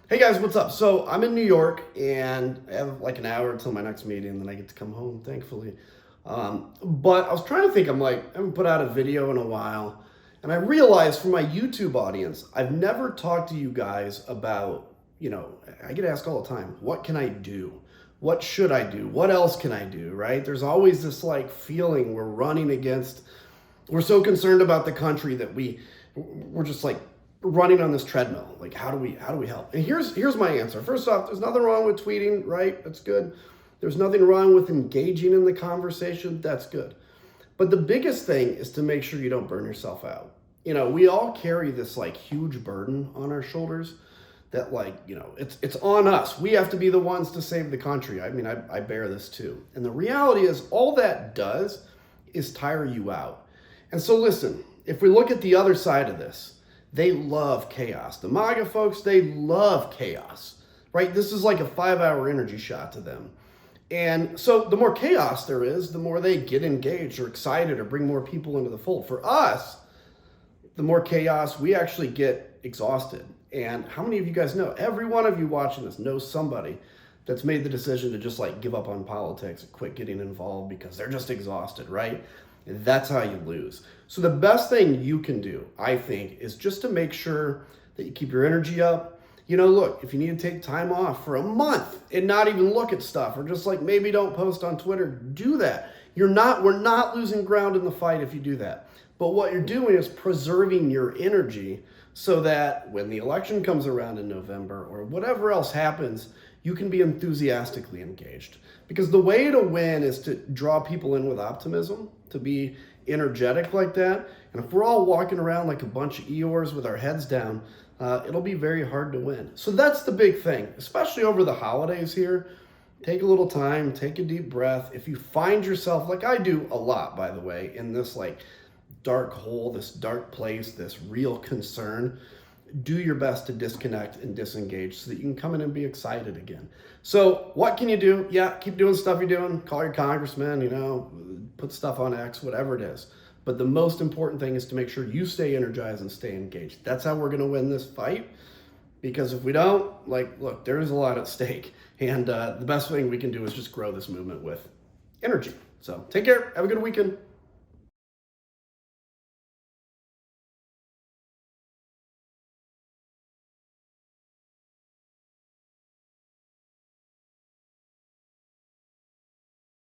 Hey guys, what's up? So I'm in New York and I have like an hour until my next meeting, and then I get to come home, thankfully. But I was trying to think, I haven't put out a video in a while, and I realized for my YouTube audience, I've never talked to you guys about, I get asked all the time, what can I do? What should I do? What else can I do, right? There's always this like feeling we're so concerned about the country that we're just like running on this treadmill. Like, how do we help? And here's my answer. First off, there's nothing wrong with tweeting, right? That's good. There's nothing wrong with engaging in the conversation. That's good. But the biggest thing is to make sure you don't burn yourself out. We all carry this like huge burden on our shoulders that it's on us. We have to be the ones to save the country. I mean, I bear this too. And the reality is all that does is tire you out. And so listen, if we look at the other side of this, they love chaos. The MAGA folks, they love chaos, right? This is like a 5-hour energy shot to them. And so the more chaos there is, the more they get engaged or excited or bring more people into the fold. For us, the more chaos, we actually get exhausted. And how many of you guys know, every one of you watching this knows somebody that's made the decision to just like give up on politics and quit getting involved because they're just exhausted, right? And that's how you lose. So the best thing you can do, I think, is just to make sure that you keep your energy up. Look, if you need to take time off for a month and not even look at stuff, or just like maybe don't post on Twitter, do that. We're not losing ground in the fight if you do that. But what you're doing is preserving your energy so that when the election comes around in November or whatever else happens, you can be enthusiastically engaged. Because the way to win is to draw people in with optimism, to be energetic like that. And if we're all walking around like a bunch of Eeyores with our heads down, it'll be very hard to win. So that's the big thing, especially over the holidays here. Take a little time, take a deep breath. If you find yourself, like I do a lot, by the way, in this like dark hole, this dark place, this real concern, do your best to disconnect and disengage so that you can come in and be excited again. So what can you do? Yeah, keep doing stuff you're doing. Call your congressman, put stuff on X, whatever it is. But the most important thing is to make sure you stay energized and stay engaged. That's how we're going to win this fight. Because if we don't, look, there is a lot at stake. And the best thing we can do is just grow this movement with energy. So take care. Have a good weekend.